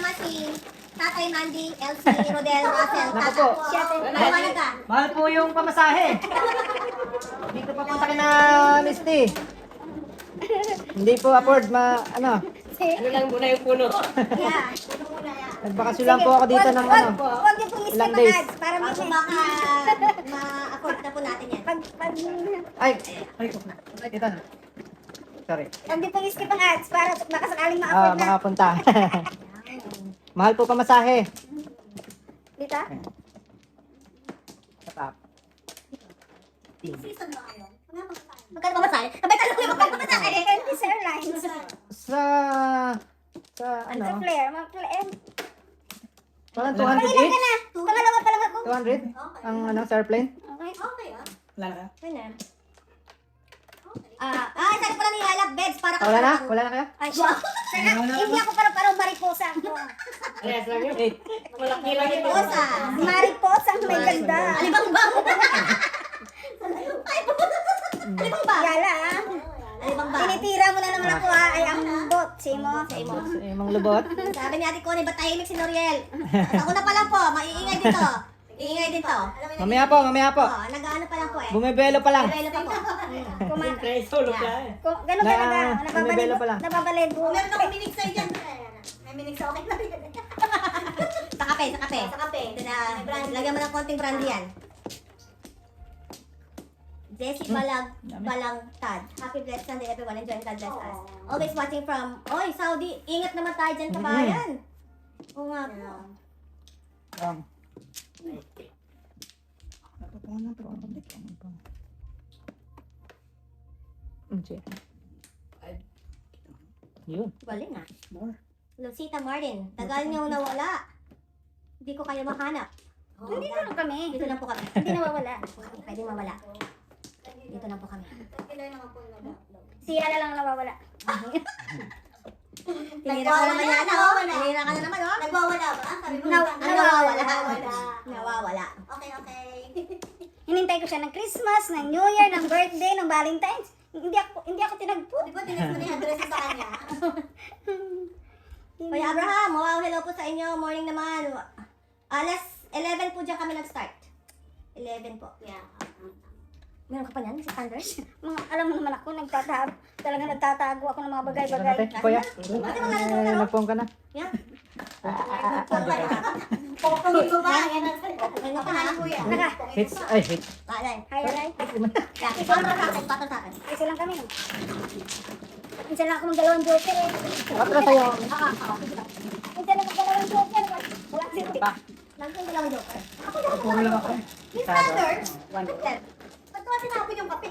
kasama si Tatay Mandy, Elsie, Rodel, Russell, Naku Tata. po. Maliwanag ka. Mahal po yung pamasahe. Dito papunta ka na, Misty. Hindi po afford Ano lang muna yung puno. Yeah. Ito muna yan. nagbakasyon lang po ako dito ng Huwag niyo pong ilang skip ang days. ads para Bago may baka ma-afford na po natin yan. pag Ay, ito. Sorry. huwag niyo pong skip ang ads para baka sakaling ma-afford na. Makapunta. Mahal po pamasahe. Dito? Sa top. Season na kayo. Magkano ba masaya? Sabay tanong ko magkano ba masaya? Candice Airlines. Sa Sa ano? Flair. Mag-Flair. Parang Ilan 200 ka each? na? Pangalawa pa lang ako. 200? Ang sa airplane? Okay. Okay ah. Wala na ka? Ganun. Saan pala nilalap beds para Wala na? Wala na kayo? Ay, siya. Hindi ako parang mariposa ako. Parehas lang yun. Malaki lang yun. Mariposa. Mariposa ang may ganda. Alibang-bang. Alibang-bang. Yala ah. Alibang-bang. Tinitira mo na naman ako ha. Ay, ang bot. Simo. Simo. Yung lubot? Sabi ni Ate Connie, ba't tahimik si Noriel? Ako na pa lang po, maiingay dito. Iingay dito. Mamaya po, mamaya po. Oo, nag-ano pa lang po eh. Bumibelo pa lang. Bibelo pa po. Kaya solo ka eh. Ganun talaga. Bumibelo pa lang. Nababalid. Meron akong minig sa'yo dyan. May minig sa okay na rin. Sa kape, sa kape. Sa kape. Ito na, lagyan mo ng konting brandy yan. Jessie Balangtad. Happy blessed Sunday everyone. Enjoy God bless us. Always watching from, Saudi. Ingat naman tayo dyan, kabayan. Oo nga po. Yun. Galing ah. Lucita Martin. Tagal niyo nawala. Hindi ko kayo mahanap. Hindi na lang kami. Dito lang po kami. Hindi nawawala. Pwede mawala. Dito lang po kami. Si Ala lang nawawala. Tinira ka naman yan, Tinira ka na naman, oh. Nagwawala ba? Sabi mo, Nawawala. Nawawala. Okay, okay. Hinintay ko siya ng Christmas, ng New Year, ng birthday, ng Valentine's. Hindi ako tinagpo. Di ba tinis mo na yung address sa kanya? Kuya Abraham, wow, hello po sa inyo. Morning naman. Alas 11 po dyan kami nag-start. 11 po. Yeah. Meron ka pa niyan, si Thunders? Alam mo naman ako, talaga nagtatago ako ng mga bagay-bagay. Kuya, Ate, maglalaro. nagpong ka na. Yan. Pokongin mo ba? Yan ang Ano pa na, kuya? Naka, Hits. Alay. hi, alay. Yeah, patol sa akin. Isa lang kami. Minsan lang ako magdalawang joker eh. Patro sa'yo. Minsan lang magdalawang joker. Wala si Lagyan ko lang yung joker. Puro lang ako. Miss Thunders? Ba't ko tinapon yung kape?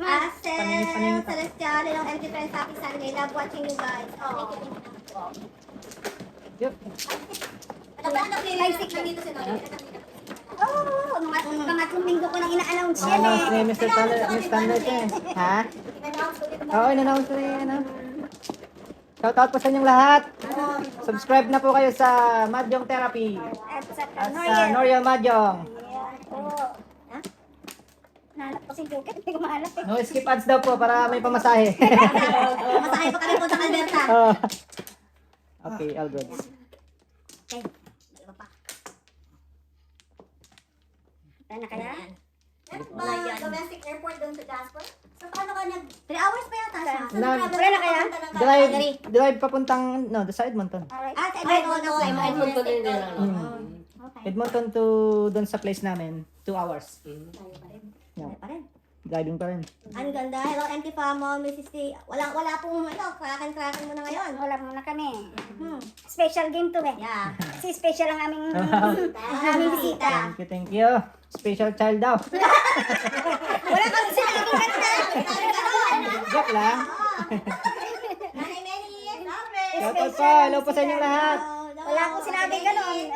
Asel, Celestial, hello, MG friends, happy Sunday. Love watching you guys. Thank you. Yup. nandito si Nori. Oo, nung pangatlong linggo ko nang ina-announce yan Announce eh. ni Mr. Standard eh. Ha? Oo, in-announce na yun. Shoutout po sa inyong lahat. Subscribe na po kayo sa Madyong Therapy. At sa At sa Noria. Noriel Madyong. Oo. Ha? Nahanap ko si joker, hindi ko mahanap eh. No skip ads daw po para may pamasahe. Masakay pa kami po sa Alberta. Oh. Okay, all good. Okay. Dalawa pa. Tana kaya? Domestic airport doon sa Jasper? So, paano ka 3 hours pa yata siya. Wala na kaya? Drive papuntang, sa Edmonton. Alright. Sa Edmonton. Edmonton din nila. Okay. Edmonton to doon sa place namin, 2 hours. Ano pa rin? Driving pa rin. Ang ganda. Hello, empty famo, Mrs. T. Wala pong, krakan mo na ngayon. Wala muna kami. Hmm. Special game to eh. Yeah. Kasi special ang aming bisita. Thank you. Special child daw. Wala kang sinabing ganda. Joke lang. Nanay Mary. Shoutout po. Hello po sa inyong lahat. Wala akong sinabing gano'n.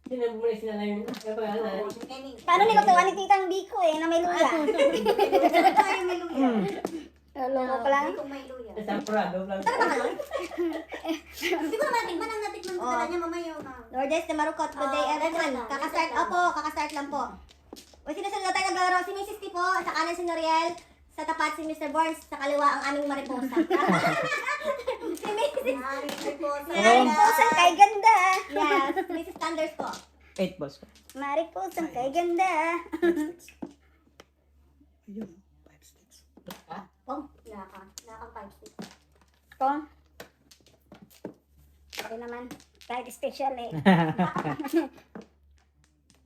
Sinabi mo na sinala yung Paano nilutuan ni Titang Biko eh, na may luya? Loko pa lang. Kung may luya. sa Prado lang. Hindi ko naman natikman. Ang natikman ko talaga niya mamaya yung Lourdes de Marukot, good day everyone. Kakastart lang po. Uy, sino tayo naglalaro? Si Mrs. T po, sa kanan si Noriel, Sa tapat si Mr. Burns, sa kaliwa ang aming mariposa. Si Mrs. Mariposa. Mariposang kay ganda. Yes, Mrs. Thunders po. 8 balls. Mariposang kay ganda. Ayun, 5 sticks. Naka 5 sticks. Kung. Sorry naman. Kahit special eh.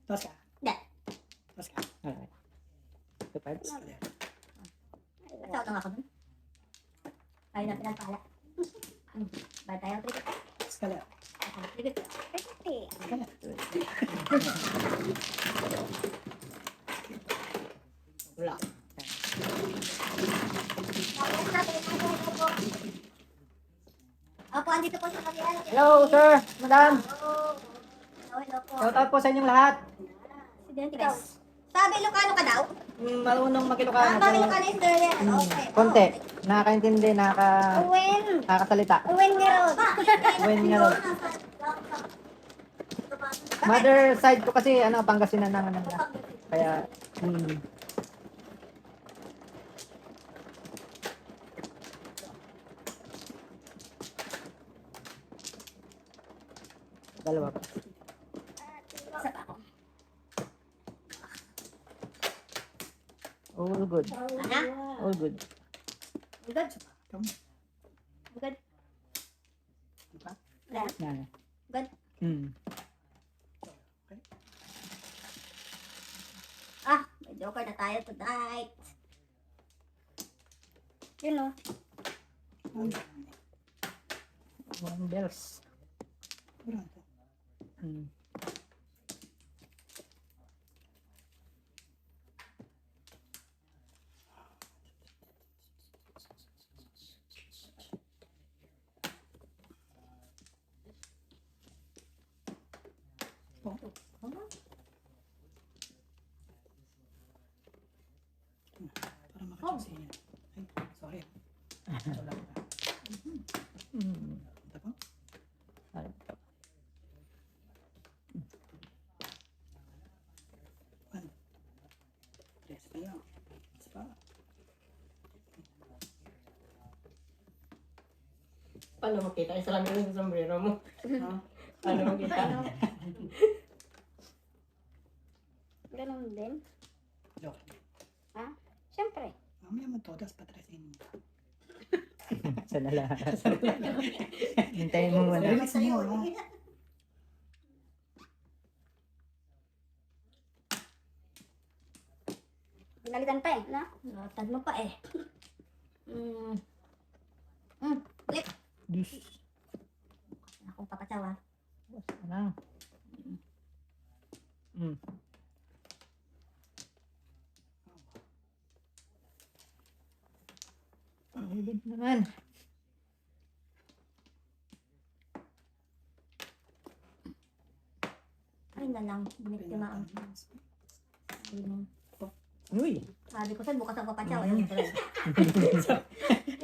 Toss ka. Hindi. Toss ka. Okay. 2 cards. Nagsaot lang ako dun. Ayaw na pinagpala. Bad tayo. Toss ka lang. Pretty. Wala. Opo, andito po sa kabila. Hello, sir, madam. Hello po. Shout out po sa inyong lahat. Presidente guys. Sabi, Ilocano ka daw? Marunong mag-Ilocano. Mami, Ilocano is there yan. Okay. Konti. Nakakaintindi, Uwin. nakakasalita. Uwin nga ron. When nga raw. Mother side ko kasi, Pangasinan naman nila. Kaya, dalawa pa. Isa pa ako. All good. Ano? All good. Good. Good. Yan. Good. Ah, may joker na tayo tonight. Yun o. 1 bells. Para makapansin niya. Ay, sorry. Wala ka. Ito po. One. Tres pa lang. Isa pa. Paano makita? Isa lang yung sombrero mo. Paano makita? Ganun din. Joke. Ha? Siyempre. Mamaya mo todas patrasin. Sana lahat. Hintayin mo muna. Relax mo, ha? Binalitan pa eh. No? Notad mo pa eh. Flip. Diyos. Akong papatsaw ah. Ano? All good naman. Ay na lang. Biniktima ang. Uy. Sabi ko sa'yo, bukas ang papatsaw. Ayun, tuloy.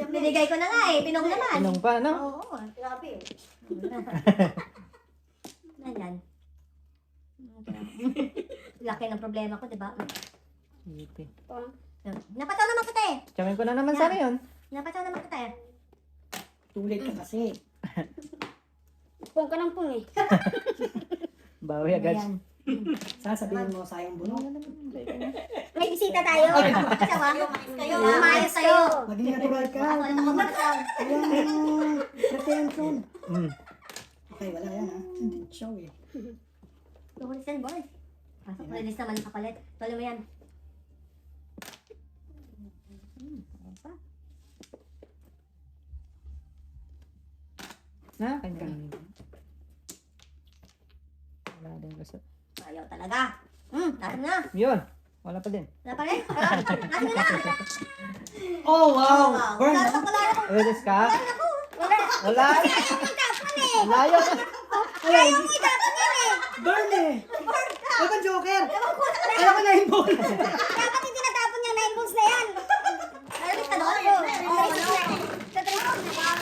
Binigay ko na nga eh. Pinong naman. Anong pa, no? Oo. Grabe eh. Ganyan. Laki ng problema ko, di ba? Sige. Kung. Napataw naman kita eh. Tsamin ko na naman sana yun. Napataw naman kita eh. Tulit ka kasi. Pung ka ng pung eh. Bawi agad. Ayan. Sasabihin mo sayang bunok. May bisita tayo. Papatsaw ah. Kayo. Umayos kayo. Maging natural ka. Ako ulit ako papatsaw. Walang pretension. Mm. Okay, wala yan ha. Hindi show eh. Tuhulis yan, boy. Pasok release naman yung kapalit. Tuloy mo yan. Na, kanya. Wala din gusto. Ayaw talaga. Nasaan na? Yun. Wala pa din. Wala pa rin? Nasaan na? Oh, wow! Burn! Nasaan ko lang. Release ka? Wala. Wala. Wala yun. Ayaw mo itapon yan eh. Burn eh! Ano ba Joker? Alam ko na yung ball. Dapat yung tinatapon niya 9 balls na yan. Release ka doon? Sa 3 balls na yan.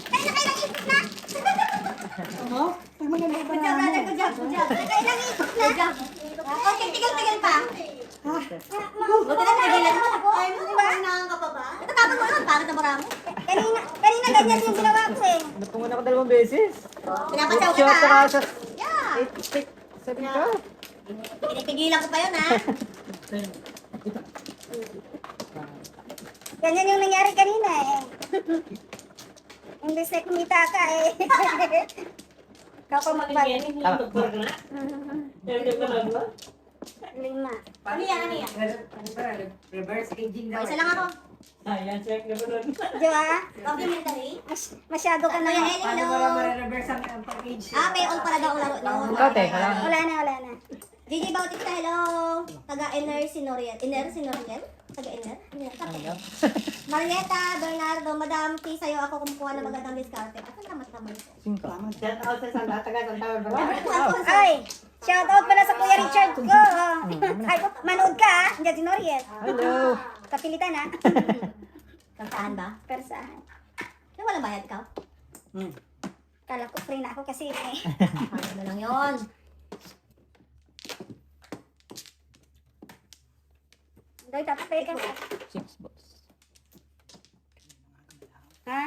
Kaya na kailang ipit na. Ano? Pag maganda ba Good job, brother. Good job. Good job. Kailang ipit na. Good job. Okay, tigil-tigil pa. Ha? Buti na tigilan mo. marami. Kanina ganyan yung ginawa ko eh. Napungan ako 2 beses. Pinapatsaw ka Shot na. saka sa Yeah. 8 stick. 7 ka. Pinipigilan ko pa yun, ha? Ganyan yung nangyari kanina eh. Imbes na kumita ka eh. Ikaw pa magbalik. Lima. Ano yan? Reverse aging O, isa lang ako. Ayan, check na ba nun? Jo ah, Complimentary? masyado ka na. Kuya Eli, Paano hello. mo reverse ang package? May all pala daw laro. No? Ikaw, te, wala. Wala na. Gigi Bautista, hello. Taga-Ener Sinoriel. Ener Sinoriel? Taga-Ener? Marieta, Bernardo, Madam T, sa'yo ako kumukuha ng magandang diskarte. Asan naman naman po? 5. Shout out sa Santa, taga Santa Barbara. Ay, shout out pala sa Kuya Richard ko. Ay, manood ka ah. Diyan si Noriel. Hello. Kapilitan ah. Kantahan ba? Persahan. Yung walang bayad ka? Kala ko free na ako kasi eh. Ano na lang yun? Doy, dapat pay ka. 6 balls. Ha?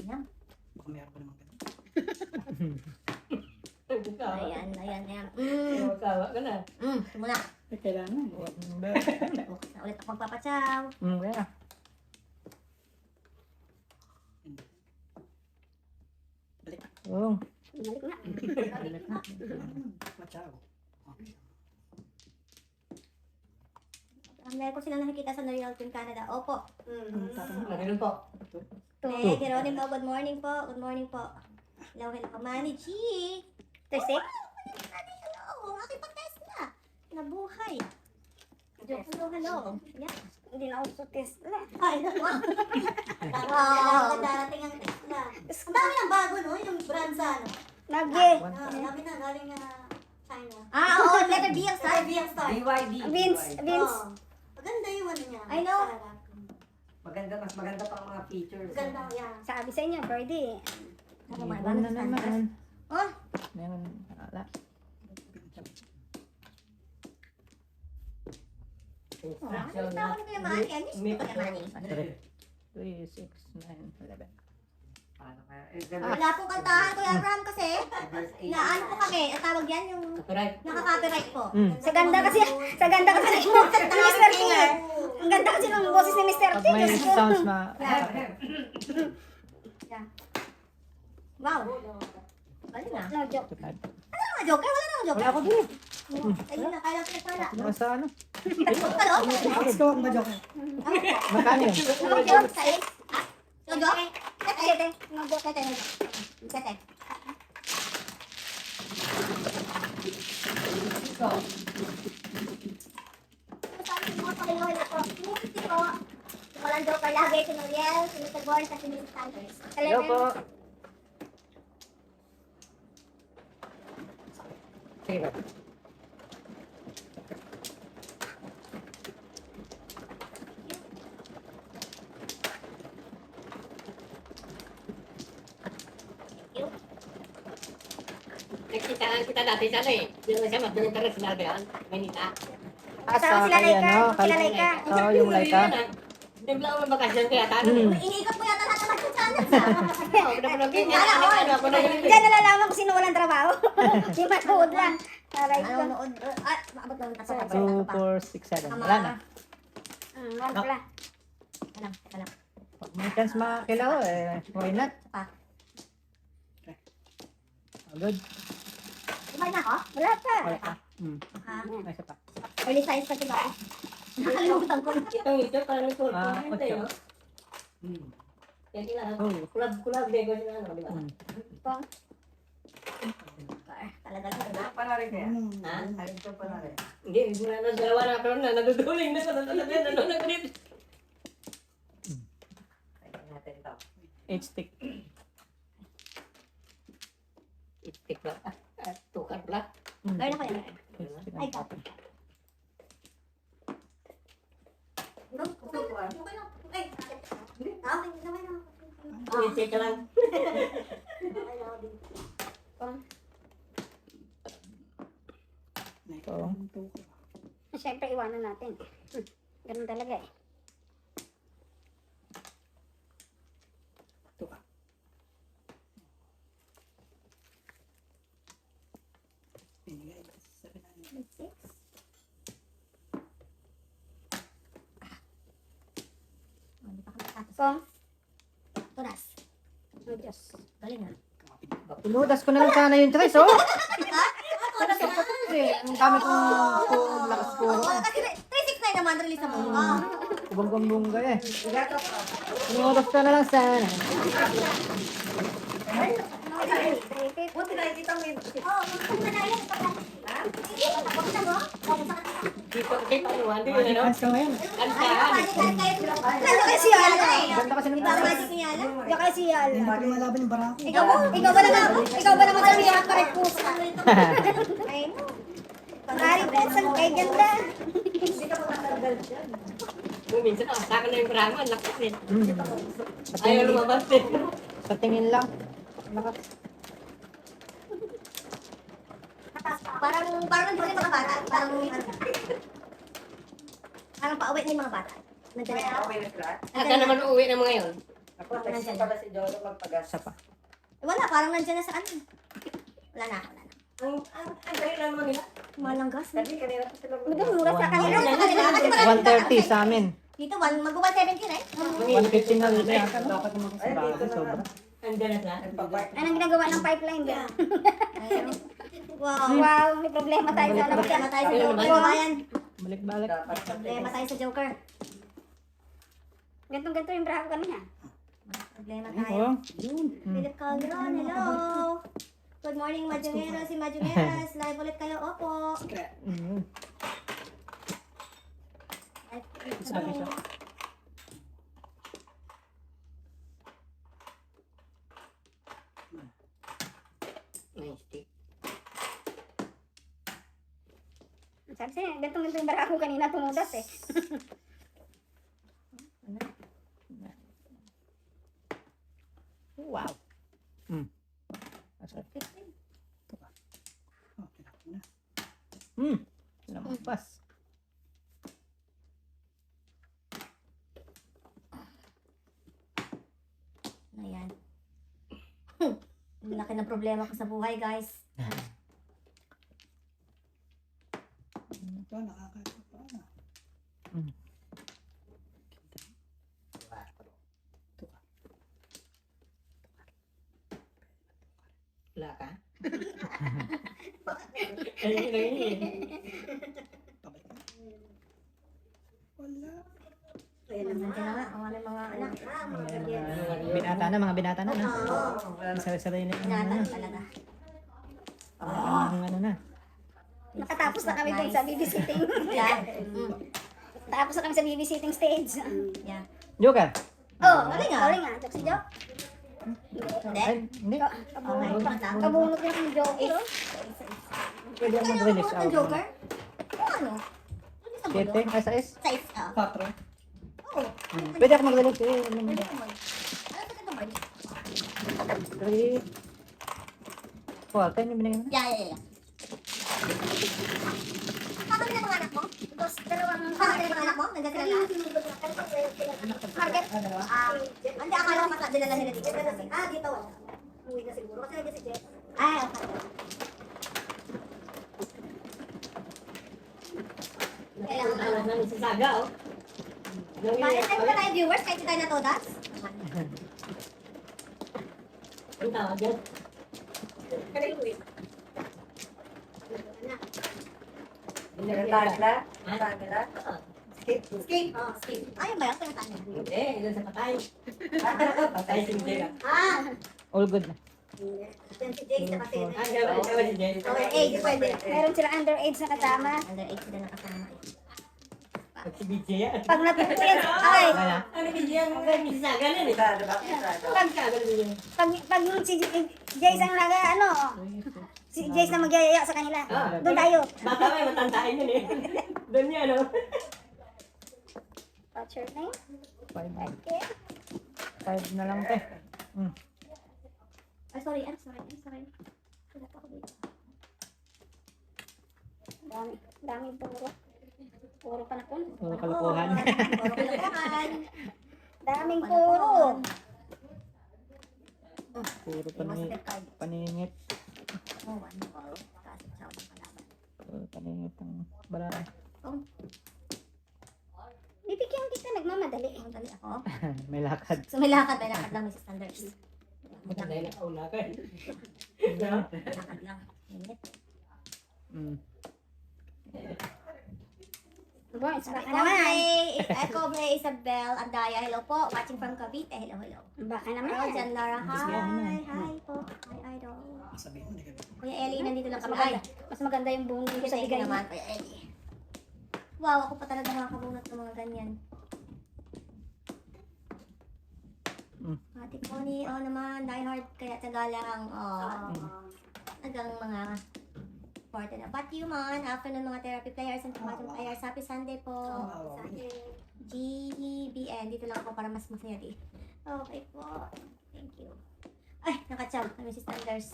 Yan. Baka meron pa naman ganun. Ayan. Kawa ka na. Muna. Kailangan. Na ulit ako magpapatsaw. Yeah. Oh. Balik na. Machaw. Meron ko silang nakikita sa Royal Team Canada. Opo. Ganun po. Hey, Geronimo, good morning po. Good morning po. Hello. Manny G. Thursday? Hello. Aking pag-test na. Nabuhay. Hello. Yeah. Hindi na ako sa test na. Ay, Kailangan darating ang Tesla. Ang dami ng bago, no? Yung brand sa ano. Nagi. Dami na, galing na China. oo. Letter B ang start. Sabi ang start. BYD. Vince. Oo. Maganda yung ano niya. I know. Sarap. Mas maganda pa ang mga features. Maganda yan. Sabi sa inyo, Birdie. Ano Meron na naman. Oh, Meron. Wala. nakita ko ni Kuya Manny. I miss ko Kuya Manny. 3, 6, 9, 11. Paano kaya? Wala pong kantahan, Kuya Ram, kasi Reverse aging. naano po kami. Ang tawag yan yung Copyright. nakaka-copyright po. Sa ganda kasi ng boses ni Mr. T. Ang ganda kasi ng boses ni Mr. T. Pag may Diyos ko. sounds ma... Wow. Bali na. No joke. Ano naman joker? Wala naman joker. Wala ako din. Ayun na, kailang pinagpala. Nasa ano? Talo? Let's go, ma-joke. Magkano yun? Ano joke? Sa'yo? No joke? Sete. No joke. Sete. Sete. Sabi ko mga pakiluhin ako. Sinisisi ko. Walang joker lagi. Si Noriel, si Mr. Boris, at si Mrs. Sanders. Hello po. Sige ba? Nagkitaan kita dati sa ano eh. Di naman siya magdunong tayo sa Narbean. Manita. Kasama sila kay Laika. ano, Sila Laika. Oo, yung Laika. Nagla ako ng bakasyon kaya tayo. Iniikot mo yata lahat ng mga channels ah. Ako na yun. Diyan nalalaman ko sino walang trabaho. Di matuod lang. Aray ko. Ano nood? Maabot lang tapos ka 2, 4, 6, 7. Wala na. Wala pala. Teka lang. Pag may chance makakilaw why not? Pa. Good. Kumain na ako? Wala pa. Wala pa. Ha? May isa pa. Early science pa diba? Nakalimutan ko na. Itong ito, parang ito. Ocho. Yan sila. Oh. Kulab, bego sila. Ano, di ba? Talaga lang. Pala rin kaya? Ha? Alin to pala rin? Hindi, dalawa na ako na. Naduduling na sa talaga. Naduduling. Kaya natin to. 8 stick. Itik lang. Tukar lang. Gawin ako yan. Ay, Ay, Ay, okay na. Itik ka lang. So, Siyempre, iwanan natin. Ganun talaga eh. Ito ka. Binigay. 700. Hindi pa kami tapos. Kung, Tunas. oh Diyos. Galing ha. Pinudas ko na lang sana yung tres, oh. Kasi, ang dami kong lakas ko. Oo, kasi 369 naman, release na mo. Bunggang-bungga eh. Pinudas ko na lang sana. Buti nakikita mo yun. Oo, magkakita na yan. Hindi, takot na mo. Kita mo, hindi yun, ano? Ayos ka ngayon. Ano kasi yan? Ganda kasi ng Iba ang magic niya, alam? Yung kasi yan. Hindi pa lumalaban yung barako. Ikaw ba naman? Ikaw ba naman sa mga karet pusa? Ay, no. Maaari po, saan kay ganda? Kung minsan, nakasaka na yung brama, ang lakas eh. Sa Ayaw tingin, lumabas eh. sa tingin lang. Lakas. Parang nandun yung mga bata. Parang pauwi ni mga bata. Nandiyan na. Aka naman uuwi na mga yun. Nandiyan na. pala si Jolo magpag-asa pa. Wala, parang nandiyan na sa ano. Wala na. Ang dali lang naman nila. Malanggas. Sabi kanina pa sila. Hindi, mura sa kanila. Kasi marami 130 sa amin. Dito, mag-170 na eh. 150 na dito yata. Dapat naman kasi bago, sobra. Andiyan na sila. Anong ginagawa ng pipeline dyan? Wow. Wow, may problema tayo sa alam Problema tayo sa Ayun Joker. naman. Bayan. Balik-balik. Problema tayo sa Joker. Ganto-ganto yung braha ko kanina. Problema tayo. Oh. Philip Calderon, hello. Good morning, Majungeros. Si Majungeros. Live ulit kayo. Opo. Mm. Sabi siya. Nice stick. Sabi sa'yo, ganto-ganto yung braha ko kanina tumudas eh. Wow. Mm. Asar. Oh, tinapon na. Lampas. Ayan. Ang laki ng problema ko sa buhay, guys. Ito, nakakata pa. Wala ka? Ayun lang yun eh. Wala. Nandiyan na nga. Ang aming mga anak. Binata na, mga binata na. Saray-saray na yung Ingatan ano. talaga. Ang ano na. Nakatapos na kami dun sa babysitting. Yeah. Tapos na kami sa babysitting stage. Yeah. Joker. Oh, Galing ah. galing ah. Joke si Joke. Hindi. Ay, hindi. Kabunot niya ng Joke. oh. Pwede ako mag-release Ang out. Joker? O ano? Hindi sa mundo. 7, SIS. Size. Oo. 4. Oo. Pwede ako mag-release. Pwede mo. Ano sa ganito, Marty? 3. 4. 10 yung binigay mo na. Yeah. Pakami na mga anak mo? Pakami na mga anak mo? Nandiyan sila lahat? Market? Hindi, akala ko dinala nila dito. Dito wala. Uwi na siguro. Kasi nandiyan si Jess. Okay. Alas namin si Saga, oh. Bakit tayo na tayo viewers kahit hindi tayo natodas? Ang tawag dyan. Nagtagla? Ha? Tagla? Skip. Skip. Skip. Ayun ba yun? Pinatay niya. Hindi, doon sa patay. Patay si Jega. All good na. Yan si Jess na kasi. Ah, gawa si Jega. Okay, age pwede. Meron sila underage na kasama. Underage sila nakasama. At si BJ yan. Pag natuto yan, ay, Wala. Ano BJ ang si Saga na eh. Sada ba? Sada. Pag Saga na BJ. pag yung si Jace ang si Jace na magyayaya sa kanila. Doon tayo. Baka may matandain yun eh. Doon niya, ano? What's your name? 5 na lang, te. Ay, sorry. I'm sorry. Wala pa ako dito. Dami puro. Puro panakon. Puro kalokohan. Puro kalokohan. Daming puro. Puro Mastercard. paningit. Oh, one. Oh, kasi sa akin kalaban. Puro paningit ang barara. Bibigyan kita nagmamadali. Ang dali ako. May lakad. So may lakad lang, Mrs. Thunders. Maganda yung nakauna ka eh. Lakad lang. Init. Mm. Boys, baka Ako naman. may Isabel Andaya. Hello po. Watching from Cavite. Hello, hello. Baka Hello, naman. Jan Lara. Hi. Hi po. Hi, idol. Kuya Ellie, nandito lang kami. Ay, Mas maganda yung buong dito sa Thank bigay you mo. naman, Kuya Ellie. Wow, ako pa talaga makakabunot ng mga ganyan. Ate Connie, naman, die hard, kaya taga lang. Hanggang mga parte na. But you man, afternoon mga therapy players and tumatong players. Happy Sunday po. GBN, dito lang ako para mas masaya di. Okay po. Thank you. Ay, nakachaw. Mrs. Thunders.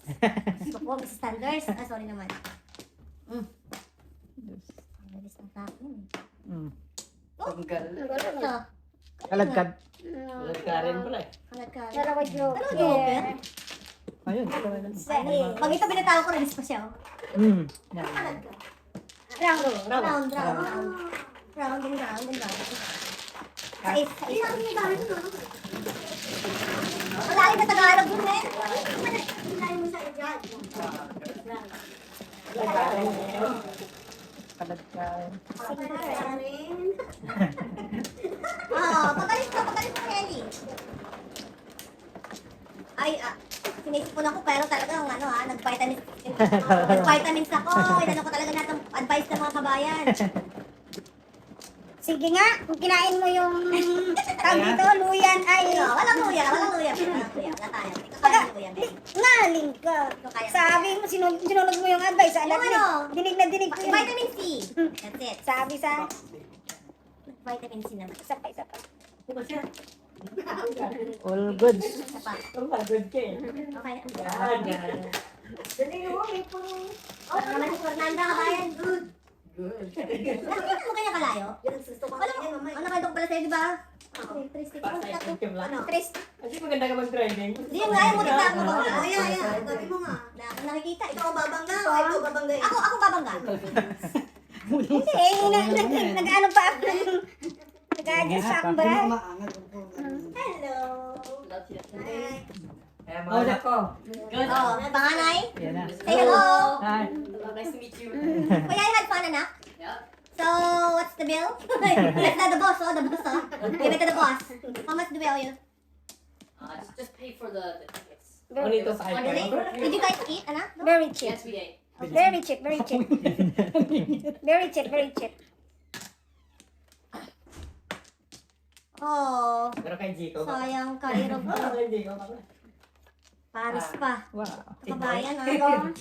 Gusto po, Mrs. Thunders. Sorry naman. Ang bilis ng takin. Mm. Tanggal. Ito. Kalagkad. Lalagkarin pala eh. Kalagkal. Pero ko joke. Ano joker? Ayun. Pag ito binatawa ko, nagis pa siya. Mm. Yan. Round, round. Round and round and round. Sa isa. Malalim na Tagalog yun eh. Malalim mo sa dyan. Kalagkad. Pagalit ka, Kelly. Ay, sinisipon ako pero talagang nag-vitamins ako. Inano ko talaga natong advice ng mga kabayan. Sige nga, kung kinain mo yung tawag dito, luyan ay Walang luya. Wala tayo. Ikaw kaya luya, Ben. ngaling ka. Sabi mo, sinunod mo yung advice. Alam Ano? mo, dinig na dinig ko yun. Vitamin C. That's it. Sabi sa, Vitamin C naman. isa pa. Ano siya? All goods. Isa pa. Ang pagod ka eh. Okay. Yan. Naman si Fernanda kabayan. Good. Nakikita mo kanya kalayo? Ano kayo pala sa'yo, di ba? Tristic. Para sa item lang. Tristic. Kasi maganda ka mag-driving. Hindi yung nga, yung mulit na ako ba? Ayan. Sabi mo nga. Nakikita. Ikaw ang babangga o ikaw babanggain? Ako babangga. Hindi, nag-ano pa ako. Nag-adjust pa ako ba? Hello. Kaya mga anak ko. Good. Panganay. Yan na. Say hello. Hi. Nice to meet you. Kuya, you had fun, anak? So, what's the bill? That's not the boss, the boss, Give it to the boss. How much do we owe you? Just pay for the tickets. Only to sa Really? Did you guys eat, anak? No? Very cheap. Yes, we ate. Very cheap, very cheap. Very cheap, very cheap. Oh, Pero kay Jico. sayang ka, Irog. Kay Jico ka ba? Paris pa. Wow. Kabayan, ano?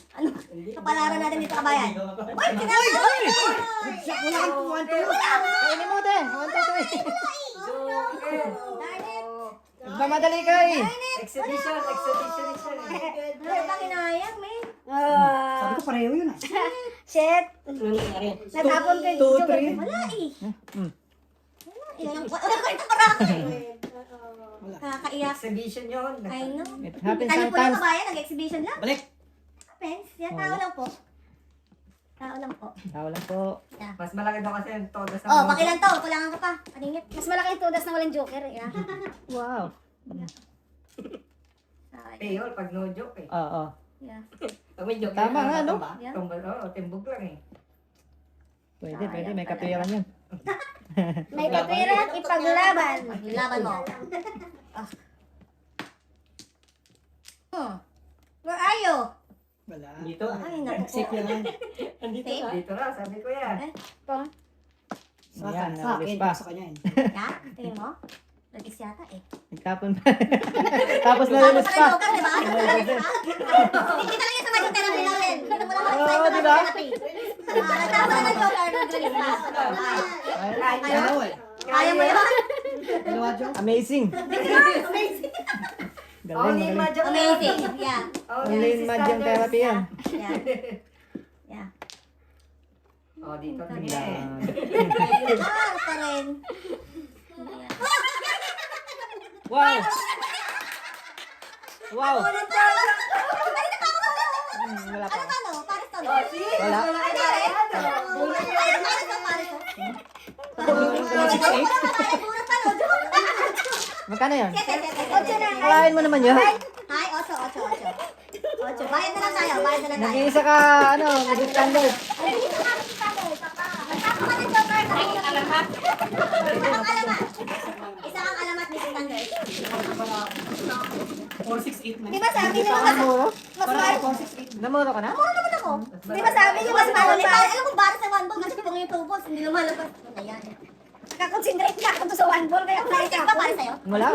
Kapalaran natin dito, kabayan. Jico ka ba? Uy, sinabi ko! Wala kang puwan to. Kainin mo, te. 1, 2, 3. Darn it! Nagmamadali ka eh. Exhibition siya. Ano ba kinayang, man? Sabi ko pareho yun ah. Shit. Ano nangyari? Natapon ko yung 2, joke. 3. Wala eh. Mm. Wala ko ito para ako eh. Kakaiyak. Exhibition yun. I know. It happens Kanya po yung sometimes. kabayan, nag-exhibition lang. Balik. Happens. Yan, tao lang po. Tao lang po. Tao lang po. Mas malaki daw kasi yung todo sa Oh, mundo. pakilan to. Kulangan ka pa. Paningit. Mas malaki yung tudas na walang joker. Eh. Wow. Payol pag no joke eh. Oo. Yeah. Pag may joke Tama nga, no? Yeah. Tumbal, timbog lang eh. Pwede. May kapiran yun. May kapiran, ipaglaban. Laban mo. Where are you? Wala. Dito. Ay, naku. Safe lang. Andito Safe? ka. Dito na, sabi ko yan. Sa Yan, akin, nawalis pa. sa kanya yun. Yeah? Tingin mo? Lagis yata eh. Nagtapon pa. Tapos Tapos nalilis sa pa. joker, di ba? Hindi talaga yung sa magic therapy natin. Wala mo Oo, sa magic diba? therapy. Nagtapos na ng joker, nag-release pa. Ayaw eh. Kaya mo yun? Dalawa dyan. Amazing. Amazing. Galing, magaling. Amazing. Yeah. Only in Magic Therapy yan. Yeah. Yeah. Oh, dito Ang tingin. dami. Wow! Wow! Wala pa. Ano? Paris to. Wala. Magkano yan? Kalahin mo naman yun. Hi, 8. Bayad na lang tayo. Nag-iisa ka, maging standard. Isa kang alamat, Mrs. Thunder. 468 na. Di ba sabi niyo Namuro? mas mahal? Namuro ka na? Di ba sabi niyo mas mahal pa? Alam ko para sa 1 ball kasi kung yung 2 balls, hindi lumalabas. Ayan. Nakakonsentrate na ako doon sa 1 ball kaya Check ba para sa'yo? Wala.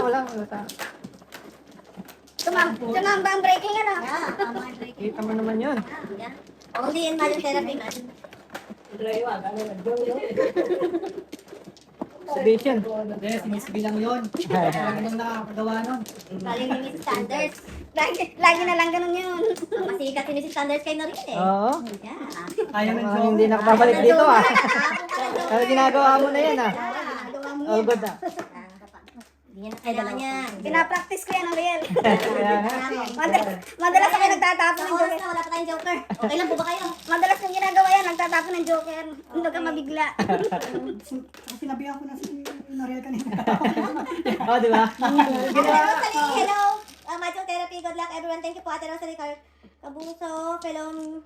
Tumamba ang breaking yan ah. Yeah, tama yung break. Kita mo naman yun. Yeah. Only in manual therapy, man. Exhibition. Yes, Miss bilang yun. Talagang nakakagawa nun. Galing ni Mrs. Sanders. Lagi na lang ganun yun. Masikat si Mrs. Sanders kay Norin eh. Oo. Yeah. Ayaw ng Mukhang hindi nakababalik dito ah. Pero ginagawa mo na yan ah. All good ah. Hindi yan kailangan yan. Pinapractice ko yan ang real. Kaya nga. Madalas ako nagtatapon Sa ng oras joker. na wala pa tayong joker. Okay lang po ba kayo? Madalas kong ginagawa yan, nagtatapon ng joker. Hindi ka mabigla. Sinabihan ko na si Noriel kanina. Oo, di ba? Ate Rosalie, hello. Macho Therapy, good luck everyone. Thank you po Ate Rosalie Kabuso, fellow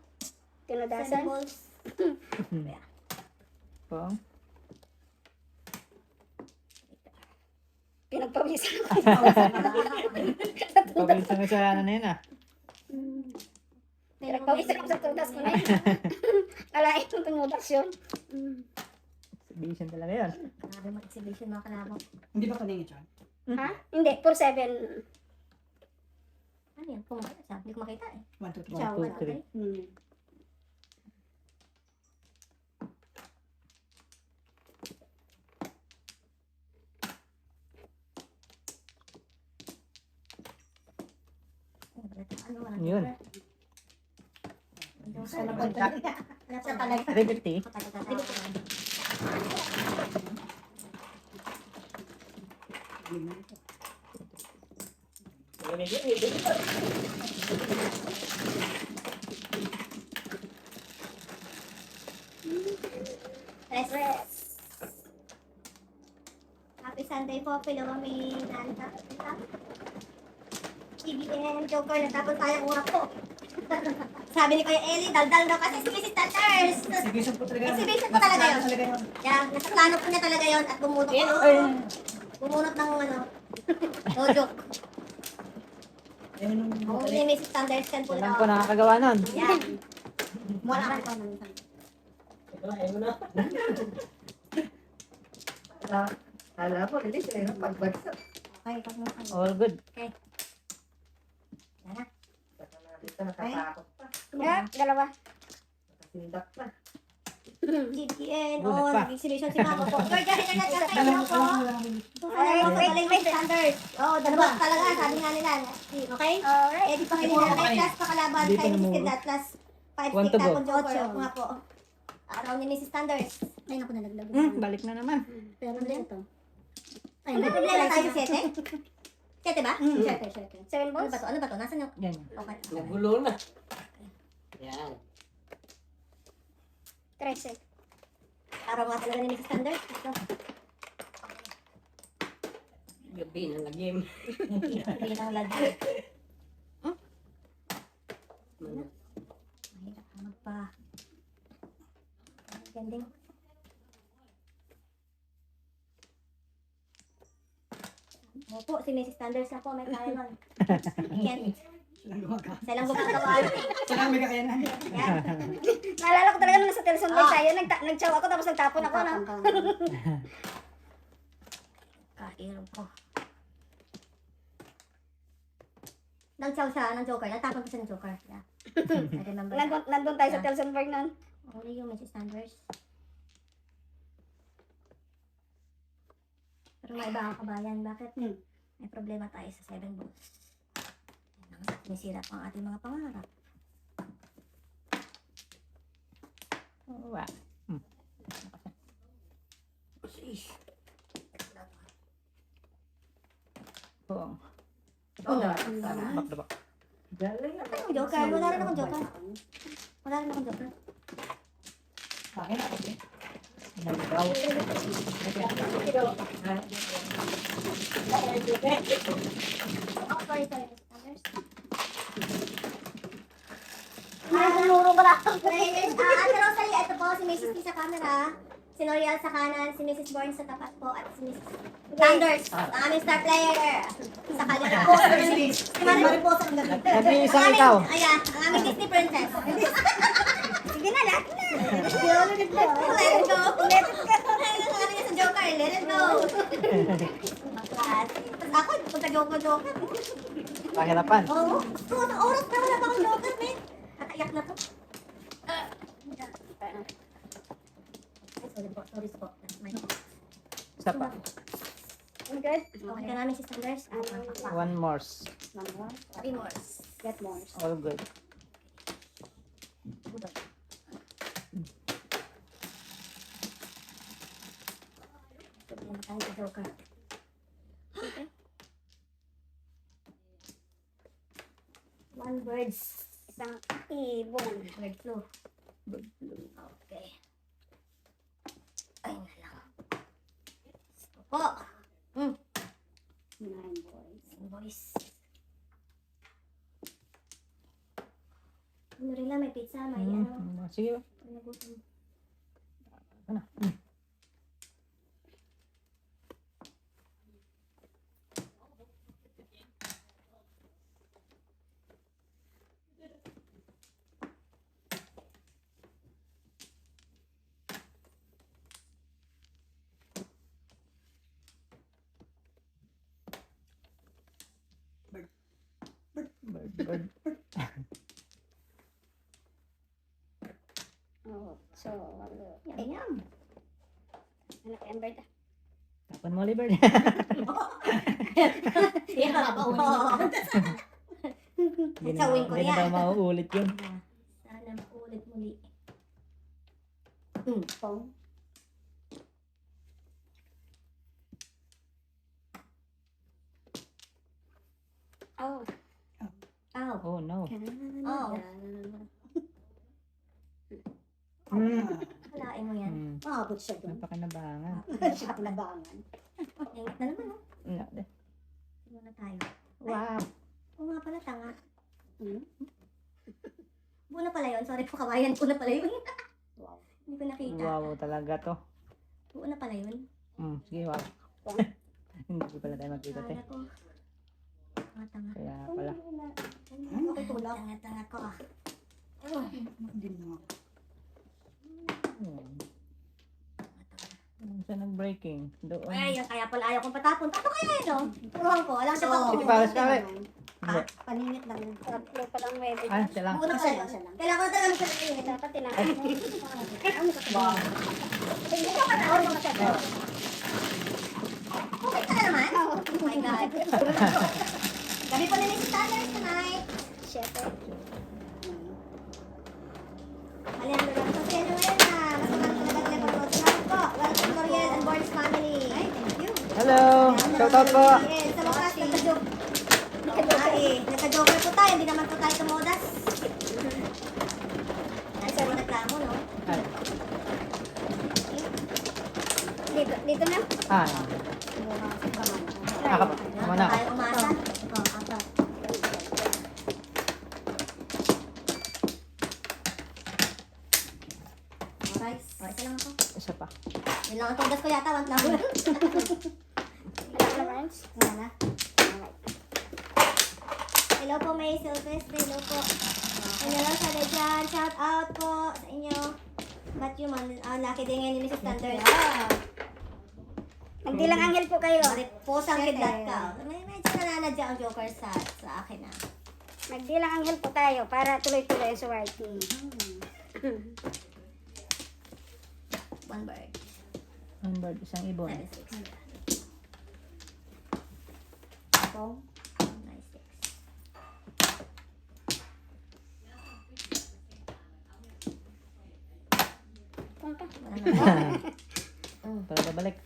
Tinudasan. Balls. Oo. Pinagpawisan ako. Pabisan ka sa ano na yun ah. Pinagpawisan ako sa tudas ko na yun. Kalain mo pinudas yun. Exhibition talaga yun. Grabe mag-exhibition mga kalabo. Hindi ba kanina siya? Ha? Hindi, 4-7. Ano yan? Pumakita siya. Hindi ko makita eh. 1, 2, 3. Ciao. 1, 2, 3. Ano wala? Yun. Wala siya talaga. 350. Rest. Happy Sunday po, Philomena Nanta. TBN, Joker, natapos tayo urak po. Sabi ni Kuya Eli, daldal daw kasi si Mrs. Taters. Exhibition po talaga. Exhibition po talaga yun. Talaga yun. Kaya, nasa plano po niya talaga yun at bumunot bumunot ng no joke. Ayun nung Only Mrs. Thunders can pull Alam it ko off. nakakagawa nun. Yan. Wala ka pa Ayaw mo na. Hala po, hindi sila yung pagbagsak. Okay, pag mo kayo. All good. Yan na. Dito natatakot pa. Yeah, dalawa. Nakasindak pa. GTN, Bunot oh, pa. nag-exhibition si Mama po. Georgia, internet ka tayo Dalawa po. Ay, Magaling Mrs. Thunders. Oo, dalawa talaga, sabi nga nila. Okay? Alright. Eh, di pa kanina. May class pa kalaban Dito kay Mrs. namuro. Kidlat. Class 5 Want stick to go? tapon joker. Nga po. Araw ni Mrs. Thunders. Ay, naku, nalaglag. Balik na naman. Pero ano ito? Ay, may problema tayo sa 7? 7 ba? Sure. 7 Ano balls? ba to? Ano ba to? Nasaan yung... Yan. Okay. Nagulo na. Yan. 13. Araw nga talaga ni Mrs. Thunders. Ito. Gabi na lagim. Hindi lang lagi. Mahirap ka magpa... Ganding. Opo, si Mrs. Thunders na po, may kaya nun. Ayan. Silang gumagawa. Siya lang gumagawa. Silang may kakayanan. Yan. Naalala ko talaga nung nasa Telson Bay tayo, nag-chow ako tapos nagtapon ako na. Kahirap ko. Nag-chow siya ng Joker. Natapon ko siya ng Joker. Yeah. I remember that. Nandun tayo sa Telson Bay nun. Only you, Mrs. Sanders. Pero may iba ang kabayan. Bakit? May problema tayo sa 7 balls. Nasira pa ang ating mga pangarap. Wow. Oo. Oh, Back to back. Ano joker? Wala rin akong joker. Wala rin akong joker. Nagdaw. Oh, sorry. Ay, tumuro ko na. Ate Rosalie, ito po si Mrs. T sa camera. Si Noriel sa kanan, si Mrs. Bourne sa tapat po, at si Mrs. Thunders, ang aming star player. Sa kaliwa po. Si Mariposa ang gabi. Nag-iisang ikaw. Ayan, ang aming Disney princess. Sige na, lahat na. Let it go. Let it go. Ano niya sa Joker? Let it go. Tapos ako, punta Joker. Pahirapan. Oo. So, sa oras na wala pa akong Joker, man. Nakaiyak na to. Sorry po. Isa pa. I'm good. Okay ka namin si Sanders. One more. Three more. Get more. All good. Tayo sa Joker. One birds. Isang ibon. Bird flu. Okay. Ay, na lang. Po. Nine boys. Boys. Ano rin lang, may pizza, may ano. Sige. Nagutom. Ano? Bird. Oh, so, Ayan. anak Ember ta. Tapon mo, Libert. Yan ka pa ulit. Sa wing ko Hindi na yan. daw mauulit yun. Sana maulit muli. Pong. Oh. Ow. Oh, no. Oh. Kalain mo yan. Maabot siya doon. Napakinabangan. Siya nabangan. Ingat na naman, oh. Siguro na tayo. Wow. Oo nga pala, tanga. Buo na pala yun. Sorry po, kawayan ko na pala yun. Hindi ko nakita. Wow talaga to. Buo na pala yun. Sige, wow. Hindi pala tayo magkita, te. Kala ko. Tanga. Kaya pala. Okay, tulak. Tanga ko, ah. Siya nag-breaking. Doon. Ay, yan kaya pala ayaw kong patapon. Tapo kaya yun, oh. Turuhan ko. Alam siya pa. Sige, palas ka, we. Hindi. Paningit lang. Tatlo pa lang may Ah, siya lang. Buo na pala yun. Kailangan ko talaga sa tingin. dapat tinakas mo. Hindi ka panahon mo siya. Okay ka na naman? Oh my God. Gabi po na ni si Thunders tonight. Siyete. Alejandro Ramos, yan naman na. Masama talaga talaga po. Salamat po. Welcome, L'Oreal and Boards family. Ay, thank you. Hello! Shout out po! Yes, sa wakas, nagka-joker po tayo. Hindi naman po tayo tumodas. Nasa mo nagkamo, no? Ay. Dito na. Ah, Akap. Mana? Tayo umasa. Oh, apa. Alright. Oh, isa lang ako. Isa pa. Yun lang ang tugas ko yata. One lang. Wala na. Hello po, May Silvestre. Hello po. Hello sa dyan. Shout out po sa inyo. Matthew man. Lucky din ngayon ni Mrs. Thunder. Magdilang anghel po kayo. Posang kidlat ka. Medyo nananadya ang joker sa akin ah. Magdilang anghel po tayo para tuloy-tuloy ang swerte. One bird. One bird, isang ibon. 7, 6. Pong. 9, 6. Punta. Wala na. Para babalik.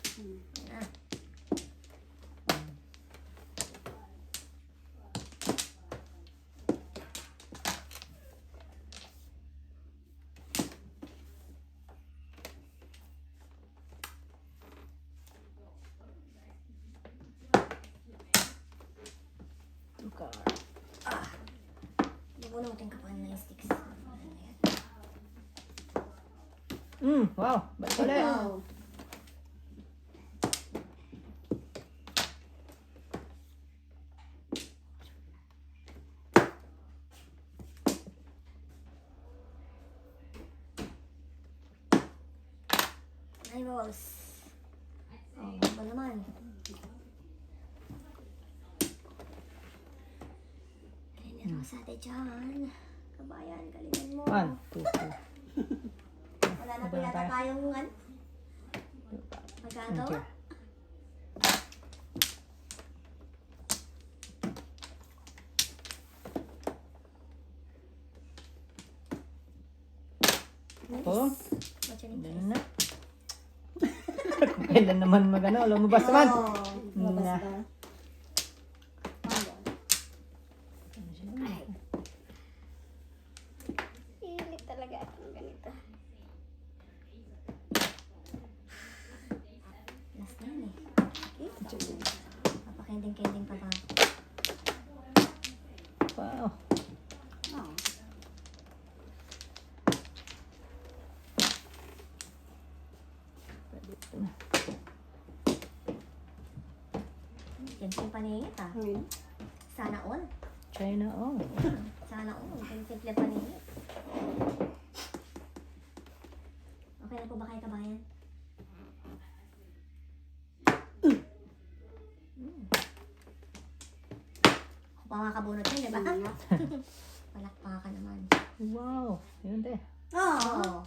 Wow. Balik ulit. Wow. Ay, balls. Oh, ba naman? Galingan mo sa ate dyan. Kabayan, galingan mo. 1, 2, 3. Wala na po yata tayong ano? Magagawa? Okay. Oh, What's your name? ganun na. Kailan naman magano, lumabas naman. Oh, lumabas Na. ba? Hilit talaga akong ganito. Last na yun eh. Papakending-kending pa ba? Wow. Oh. Yan yung paningit ah. Sana all. China, oh. Sana all. Yung simple paningit. Okay na po ba kayo kabayan? Ako pa nga kabunot yun, di ba? Palakpakan naman. Wow. Yun te. Oo.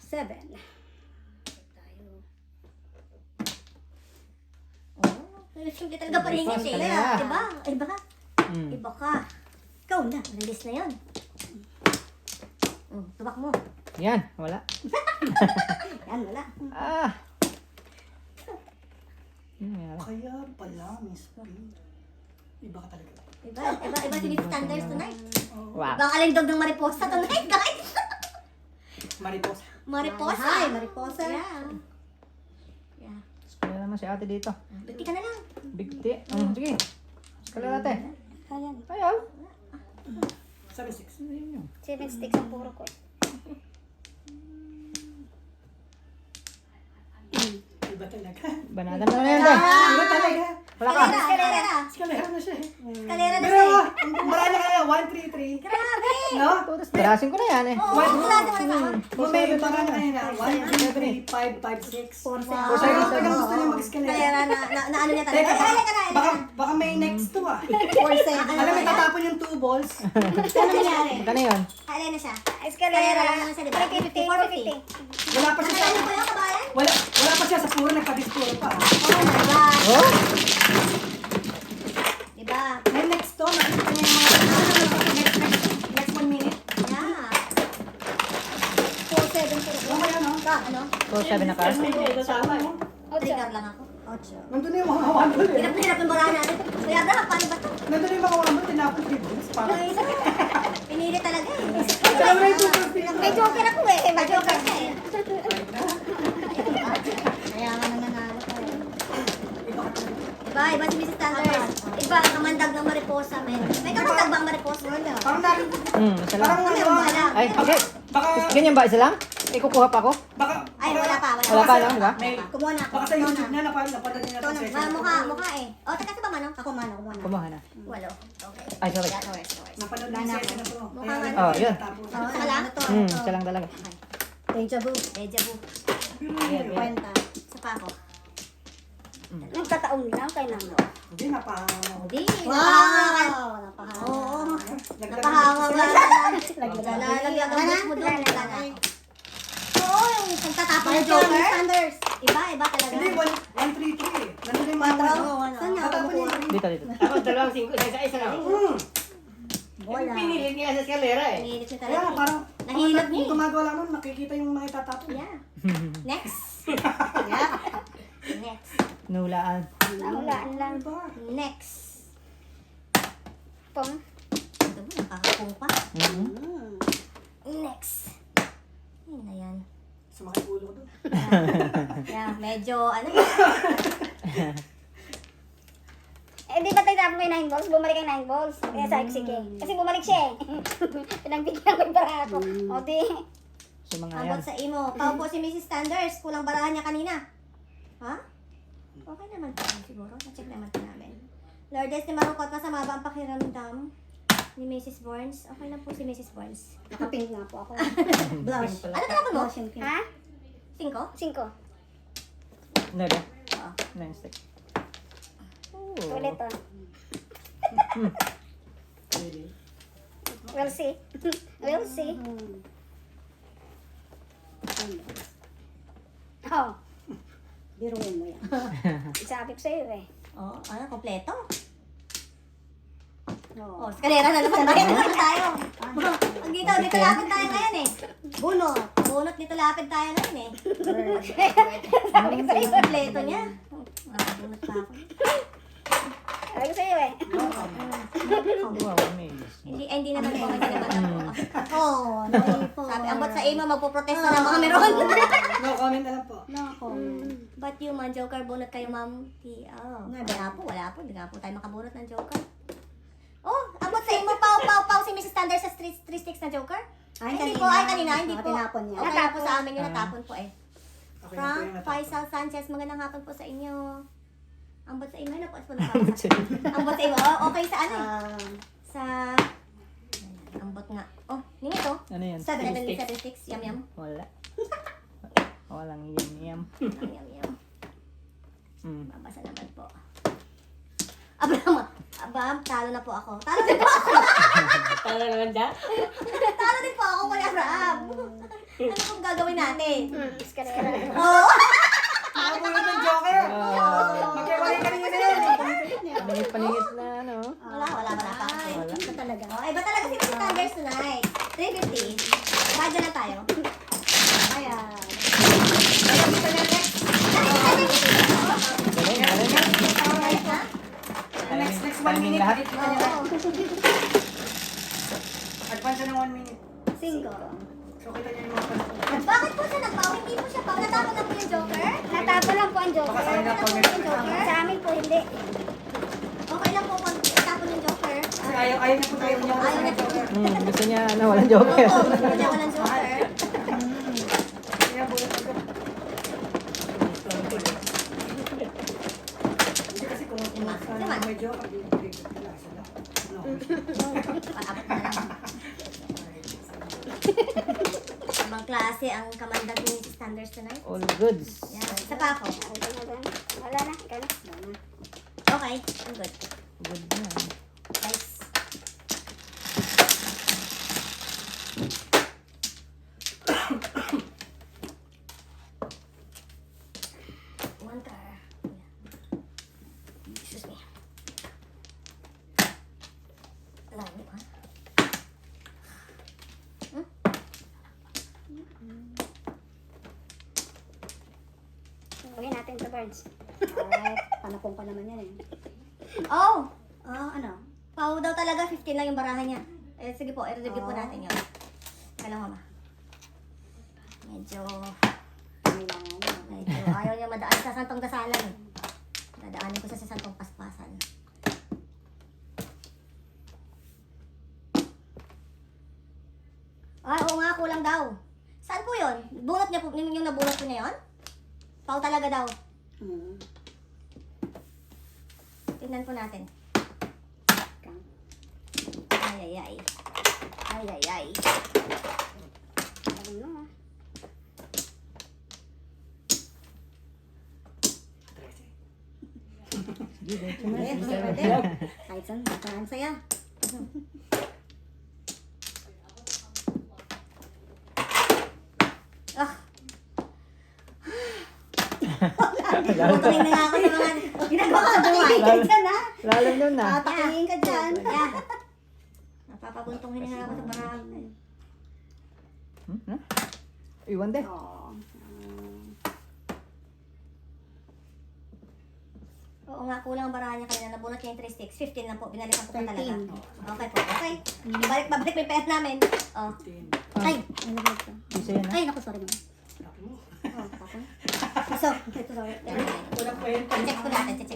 7. Oh, simple talaga paningit eh. Talaga. Diba? Iba ka. Mm. Iba ka. Ikaw na. Release na yun. Tubak mo. Yan, wala. Yan, wala. Ah. Yun, meron. Kaya pala, Miss P. Iba ka talaga. Iba si Miss Thunders tonight. Wow. Ibang alindog ng mariposa tonight, guys. Mariposa. Mariposa. Hi, mariposa. Yeah. Yeah. Kaya naman si ate dito. Bigti ka na lang. Big T. Sige. Kala ate. Ayan. Ayaw. 7-6. 7 sticks ang puro ko. Iba talaga. Banatan na yan te. Iba talaga. Wala ka. Escalera. Eskalera na siya eh. Escalera na Pero, siya. marami kaya, 1-3-3. Grabe. No? Tapos tarasin ko na yan eh. Oo, wala naman sa May parang kanina, 1-3-3, 5-5-6. 4-7. Talagang gusto niya mag-eskalera. Escalera na ano niya talaga. Teka, Halika na, halika na. baka may next to ah. 4-7. Alam mo, tatapon yung 2 balls. Ano nangyari? Magkano yun? Halika na siya. Escalera. Escalera lang siya, diba? 350, 450. Wala pa siya sa... Ano po yung kabayan? Wala pa siya sa puro, nagpa-dispuro pa. Oh my God. Oh? Diba? May next to, nakikita niya yung mga next 1 minute. Yeah. 4-7 puro ko. Mamaya no? Ano? 4-7 na card. Kasama eh. Trigger lang ako. 8. Nandun na yung mga wambol eh. Hirap na hirap yung bala natin. Kuya Abraham, paano ba ito? Nandun na yung mga wambol, tinapon 3 balls. Parang... Pinili talaga eh. Kaya may 2-4. May joker ako eh. May joker siya eh. Kaya nga nananalo tayo. Iba si Mrs. Thunders. Iba, kamandag ng mariposa, men. May kamandag bang mariposa? Wala. Parang natin... Isa lang. Parang ano ah. Ay, okay. Baka... Ganyan ba? Isa lang? Ikukuha pa ako? Baka... Ay, wala pa. Wala pa lang, di ba? May... Kumuha na ako. Baka sa YouTube na napadala niya Ito natin na. Mukha eh. O, taka sa ba manong? Ako manong, kumuha na. Kumuha na. Walo. Okay. Ay, sorry. Yeah, sorry. Napanood na yung session na to. Mukha nga. Oh, yun. Saka lang? Isa lang talaga. Deja vu. Deja vu. Kwenta. Sa pa ako. Nagkataon lang kay Namo. Hindi, Hindi. Wow! Napahanga. Oo. Napahanga Lalagyan mo doon. Oo, yung nagtatapon ng joker. Sanders. Iba talaga. Hindi, 1-3-3 eh. Nandun na yung mga wambol. Saan niya? Natapon niya. Dito, dito. Ako dalawang 5, isa lang. Bola. Pinilit niya sa eskalera eh. Pinilit niya Kaya talaga. parang... Nahilot niya Kung gumagawa lang nun, makikita yung mga itatapon. Yeah. Next. Yeah. Next. Nulaan. Nahulaan lang. Next. Pong. Ito mo, nakakapong pa. Next. Yun na yan. Sumakit ulo ko doon. Yeah, medyo ano. Eh, di ba tayo mo yung 9 balls, bumalik ang 9 balls. Kaya sabi ko, sige. Kasi bumalik siya eh. Pinagbigyan ko yung baraha ko. O di, Sa mga yan. Ambot sa imo. Pao po si Mrs. Sanders. Kulang barahan niya kanina. Ha? Okay naman po siguro. Na-check naman po namin. Lourdes ni Marukot, masama ba ang pakiramdam ni Mrs. Burns? Okay lang po si Mrs. Burns. nakapink na po ako. Blush. Ano tawag mo? Ha? 5? 5. Nega. Oo. 9 stick. Ulit to. We'll see. We'll see. Oh. Biruin mo yan. Sabi ko sa'yo eh. Oh, ano, kompleto? Oh. Oh, skalera na naman tayo. Ang dito lapid tayo ngayon eh. Bunot. Bunot dito lapid tayo ngayon eh. Sabi ko sa'yo. Kompleto niya. Bunot pa ako. Sabi ko sa'yo eh. Wow, amazing. Hindi naman po, hindi naman ako. Oh, sabi, ambot sa imo, magpo-protesta ng mga meron. No comment na lang po. But you man, Joker, bunot kayo, ma'am. Wala po. Hindi nga po tayo makabunot ng Joker. Oh, ambot sa imo, pau, si Mrs. Thunder sa 3 sticks na Joker. Hindi po, kanina, hindi po. Tinapon niya. Okay na po sa amin yung natapon po eh. Okay na po yung Frank natapos. Faisal Sanchez, magandang hapon po sa inyo. Ambot sa imo, ano po? Ambot sa imo, okay sa ano eh? Sa... Ambot nga. Oh, ningit to. Ano yan? 7 sticks. Yum. Wala. Walang yum. Yum. Mm. Mabasa naman po. Talo na po ako. Talo din po ako. Tala naman dyan. Talo din po ako, Kuya Abraham. Ano pong gagawin natin? Skalera. Oo. Nakabunod ng Joker! Magkaiwalay ka rin yun! Paningit na ano. Wala pa. Wala. Iba talaga. Oh, iba talaga si Mr. Thunders tonight. 350. Badya na tayo. Ayan. Ayan, dito na next. Galing. Next 1 minute. lahat. Kita niya lang. Oo. Advance siya ng 1 minute. 5. So kita niya yung mga panahon. Bakit po siya nagbaw? Hindi po siya pa. Natapon na po yung Joker? Natapon lang po ang Joker. Baka sa kanya po, Natapon yung Joker? Sa amin po hindi. Okay lang po pag natapon yung Joker. Kasi ayaw niya po tayo niya. Ayaw niya po. Gusto niya na walang joker. Oo, gusto niya walang Joker. Kaya bunod ako. Hindi kasi kung may Joker, wala sa lahat. No. Pag-apat na lang. Ibang klase ang kamandag ni Mrs. Thunders tonight. All goods. Yan. Isa pa ako. Wala na. Ikaw na. Okay, I'm good. Good na. Nice. One car. Excuse me. Lagi pa. Huwagin natin ito, birds. Alright. Panapong pa naman yan eh. Oh! Ano? Pau daw talaga, 15 lang yung barahan niya. Eh, sige po, i-review po natin yun. Kailang mama. Medyo ayaw niya madaan sa santong dasalan eh. Nadaanin ko siya sa santong paspasan. Oo nga, kulang daw. Saan po yun? Bunot niya po, yung nabunot ko niya yun? Pau talaga daw. Tingnan po natin. Ay. Ano? Kahit saan, parang saya. Tutunin na nga ako sa mga ginagawa ko. Tingin ka dyan, ha? Lalo nun na. Tingin ka dyan. Yeah. Napapabuntong na ako sa barang. Iwan din. Oo nga, kulang ang barahan niya kanina. Nabunot niya yung 3 sticks. 15 lang po. Binalikan ko pa talaga. Okay po. Okay. Babalik yung pera namin. Oh. Ay! Isa yan. Ay, naku, sorry ma'am. Oh, tapos. So, ito sorry. Kulang pa yun. Check ko natin. 3.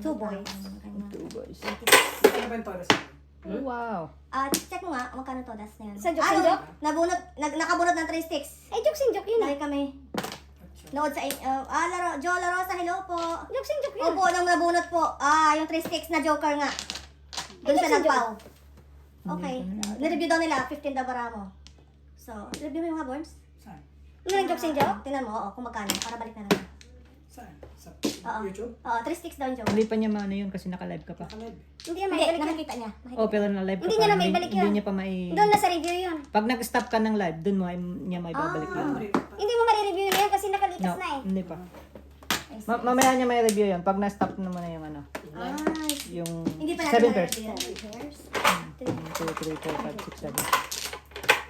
2 boys. 2 boys. Ano ba yung todas? Wow. Check mo nga, magkano todas na yun? Sa joke, sa joke? Nabunot, nakabunot ng 3 sticks. Ay, jokes and joke yun Lagi kami. Nood sa, Jo La Rosa, hello po. Jokes and joke yun. Opo, nang nabunot po. Yung 3 sticks na Joker nga. Doon sa Ay, nagpaw. Hindi Okay. ko na- Nireview daw nila, 15 daw baramo. So, review mo yung mga boards? Saan? Ano yung jokes and joke? Tingnan mo, kung magkano, para balik na lang. Saan? Sa Oo. YouTube? 3 sticks daw yung Joker. Hindi pa niya maano yun kasi naka-live ka pa. Nakalive. Hindi niya Hindi, maibalik yun. nakikita niya. Oh, pero na-live ka Hindi pa. niya na maibalik yun. Hindi niya pa mai... Doon na sa review yun. Pag nag-stop ka ng live, doon mo niya maibabalik yun. Hindi mo ma-review yun kasi nakalikas No, na eh. hindi pa. Mamaya niya may review yun. Pag na-stop naman na yung ano. Yung Hindi pa 7 natin pairs. ma-review. 1, 2, 3, 4, 5, 6, 7.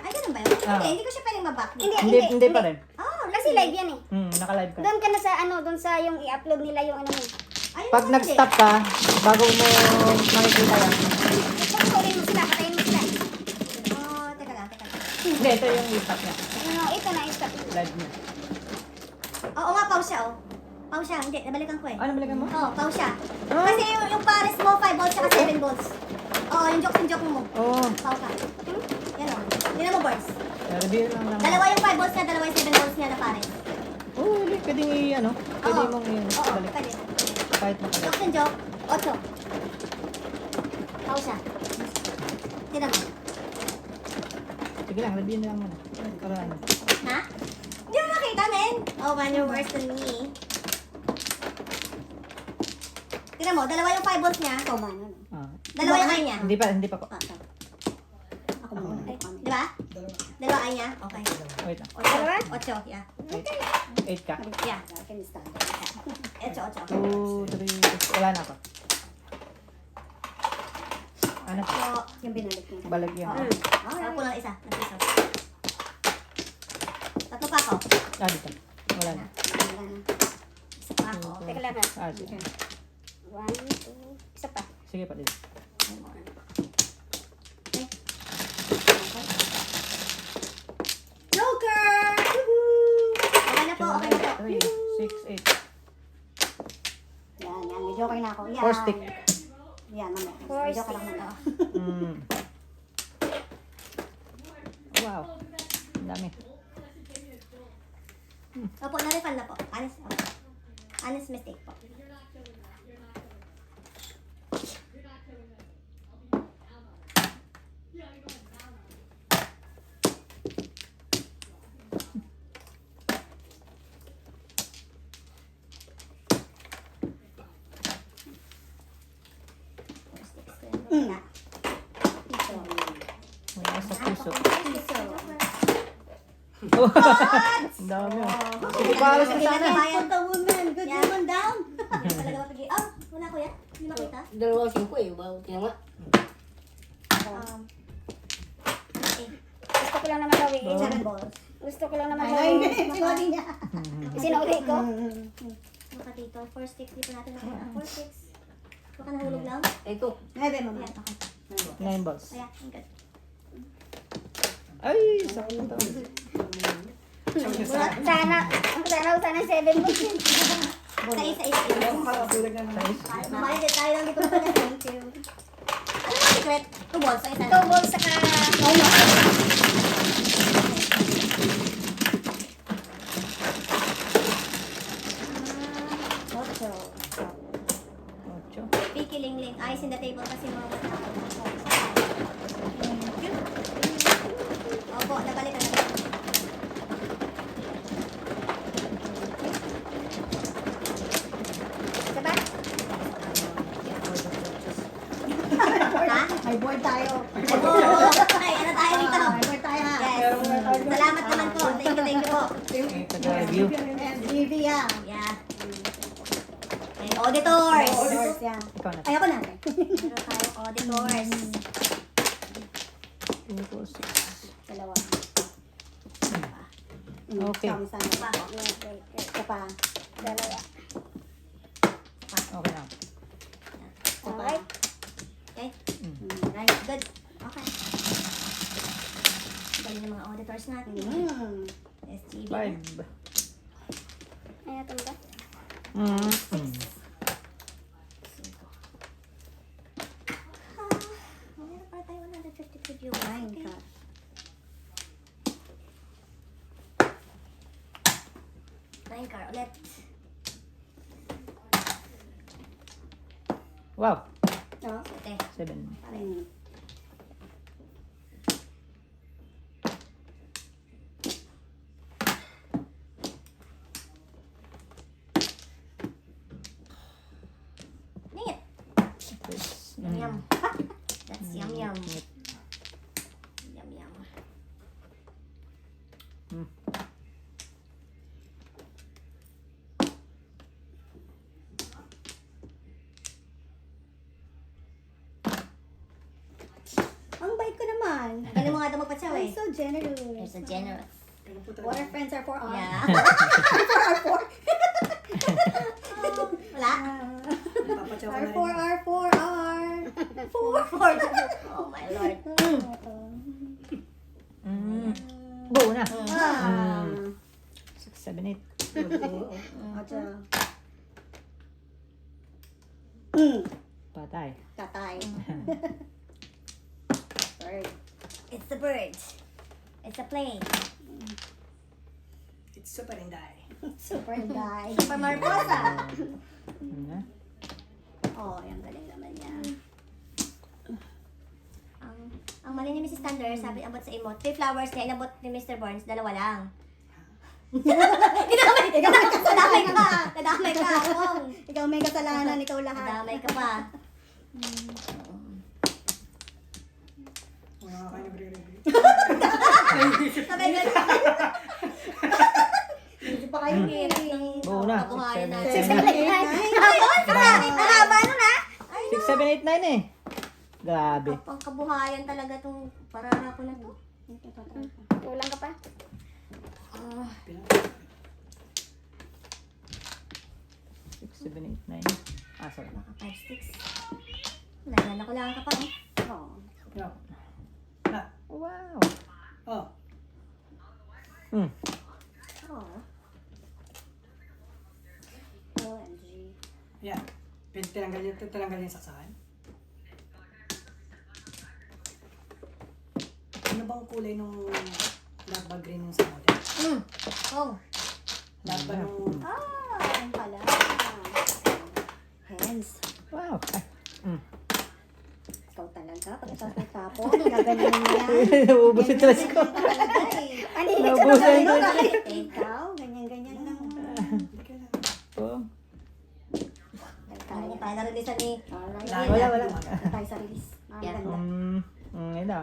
Ay, ganun ba yun? Ah. Hindi ko siya pwedeng maback. Hindi pa rin. Kasi live yan eh. Naka-live ka. Doon ka na sa doon sa yung i-upload nila yung ano mo. Ayun Pag naman nag-stop ka, bago mo makikita yan. Pagpapatuloy mo sila, patayin mo sila. Teka lang. Hindi, ito yung stop niya. Ito na, i-stop. Live niya. Oo nga, pause siya, Pause siya, hindi, nabalikan ko eh. Ano balikan mo? Oo, pause siya. Ah. Kasi yung pares mo, 5 volts saka 7 volts. Oo, yung joke mo. Oo. Pause ka. Yan o. Tingnan mo, boards. Review lang lang. Dalawa yung 5 volts niya, dalawa yung 7 volts niya na pares. Oo, hindi. Pwedeng i-ano. Pwede Oo. mong i-ano. Oo, Balik. pwede. Kahit makalive. Joke and joke, 8. Pause siya. Tingnan mo. Sige lang, review na lang muna. Para ano. Ha? Hindi mo makita, men. Oh man, you're worse than me. Tingnan mo, dalawa yung 5 volts niya. Ikaw ba? Ah. Dalawa yung eye niya. Hindi pa po. Ako muna. Di ba? Dalawa eye niya? Okay. Wait lang. 8, yeah. 8 ka. Yeah. 8. 2, 3, wala na ako. Ano? Yung binalik mo. Balik yung... Ako lang isa. Nag-isa. Tatlo pa ako. Dito. Wala na. Isa pa ako. Teka lang ha. Sige. 1, 2, isa pa. Sige pa dito. Joker! Okay na po, okay na po. 3, 6, 8. Yan. May joker na ako. 4 stick. Yan, mamaya. Four May joker lang muna. Wow. Ang dami. Opo, na-refund na po. Honest mistake po. Na. May nasa puso. Ang dami. Sige pa, alas na sana. For the woman, good woman down. Talaga mapigil. Wala ko yan. Hindi makita. Dalawang 5 eh. Wow, kaya nga. Gusto ko lang naman gawin. 7 balls. Gusto ko lang naman gawin. Sinuli niya. Sinuli ko. Baka dito, 4 sticks. Di pa natin nakita. 4 sticks. Baka nahulog lang. Ito. Ayan, okay. 9 balls. Ayan, ang good. Ay, sakto. Sana 7 mo. Sa isa. Makakasulag na naman. Mamaya din tayo lang dito pa na. Thank you. Ano ba secret? 2 balls sa isa. 2 balls saka... Ocho. 8. Picky Lingling. Eyes in the table kasi mga bata. Opo, nabalik na. Diba? Ha? May board tayo. Oo. Okay, ano tayo dito? May board tayo ha. Yes. Salamat naman po. Thank you po. Review. And Livia. Yeah. And auditors. Doors yan. Ikaw na. Ayoko na. Meron tayo auditors. 2, 4, 6. Dalawa. Okay. Sama-sama. Isa pa. Dalawa. Okay na. Alright. Okay? Right. Good. Okay. Galing ng mga auditors natin. SGB. 5. Ayan, ito ba? car ulit. Wow. No? Okay. 7. Ningit. Yum. That's yum yum. Yum yum. Ang bait ko naman. Galing mo nga daw magpatsaw I'm eh. so generous. You're so generous. Ganun po talaga. What our friends are for us. Yeah. For Wala? Papatsaw ka na rin. R. Four. Oh my lord. Go na. 6, Ah. 7, 8. Acha. Patay. Tatay. Bird. It's the bird. It's a plane. It's super inday. Super guy. Super mariposa. Oh, yung galing naman niya. Ang mali ni Mrs. Thunder, sabi abot sa imot. 3 flowers niya, inabot ni Mr. Burns, 2 lang. Nadamay ka. Nadamay ka. Kong. Ikaw may kasalanan, ikaw lahat. Nadamay ka pa. Wala ka kayo nagre-review. Sabay ka. Hindi pa kayo hearing. Go na. Kabuhayan 6, natin. 7, 8. Ayun, sarami. Ang haba nun ha. 6, 7, 8, 9 eh. Grabe. Ang kabuhayan talaga itong parara ko na to. Kulang ka pa? 6, 7, 8, 9. Ah, sorry. 5, 6. Nalala ko lang ka pa eh. Oo. Yeah. Ah, Wow. oh. Oh. OMG. Yeah. Tinanggal yung saksakan. Ano bang kulay nung lahat ba green yung sa model? Oh. Lahat ba nung... Ayun pala. Hands. Wow. Ikaw talaga. Pagkatapos may tapo, gaganin mo yan. Naubos yung tres ko. Talaga eh. Ano yung Naubusan itsura ko. mo kahit ikaw? Ganyan-ganyan lang. Oh. Ano tayo na-release ni... Alright. Wala. Tayo sa release. Ang Yeah. ganda. Yun na.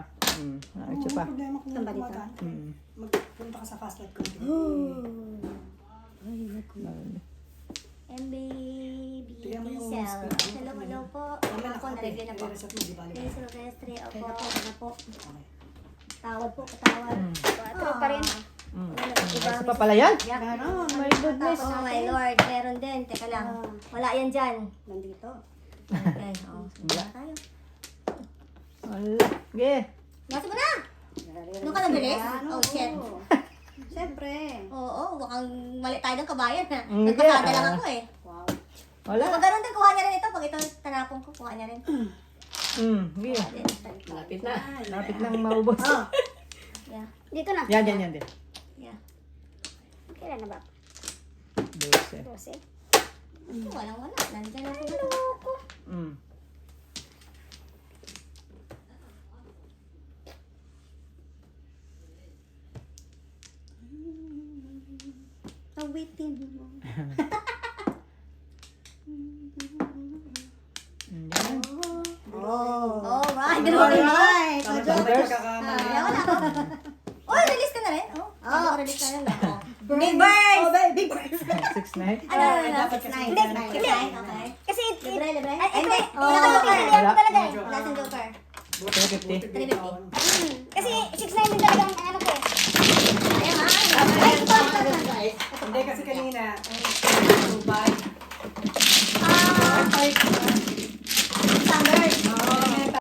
Nakakitsa pa. Problema kung Saan ba dito? dumadaan. Hmm. Magpunta ka sa fast light ko. MBB Tingnan mo yung Diesel. screen. Hello po. Mamaya Ako, na-review na po. i-reset mo, di bali. Please, Silvestre. Opo, na po. Okay. Tawad po, patawad. Patro pa rin. Isa pa pala yan? Yeah. Ganon. My goodness. Oh my lord, meron din. Teka lang. Wala yan dyan. Nandito. Okay, oh. Wala tayo. Wala. Okay. Nasa mo na! Nung ka nabilis? Yan, Oh, oo. shit. Siyempre. Oo, mukhang mali tayo ng kabayan ha. Hindi. Nagpasada lang ako eh. Wow. Wala. Pag ganun din, kuha niya rin ito. Pag ito tanapong ko, kuha niya rin. Sige. Malapit na. Lapit nang maubos. Yeah. Dito na. Yan. Yeah. Kailan na ba? 12. 12? Walang wala. Nandiyan na po. Awitin mo. Yan. Alright. Alright. Tama Joker. ba kakamali? Kaya wala ko. Oh, release ka na rin? Oh, release ka na rin. Oh. Big birds! Oh, big birds! 6, 9. Ano, Dapat kasi Hindi, hindi. hindi. Okay. Kasi, Libre, libre. Ay, Hindi. oh. Wala ka hindi ako talaga eh. Wala. Wala siyang joker. 350. 350. kasi 6'9 din talaga ang ano ko eh. Ayun ha. Hindi kasi kanina,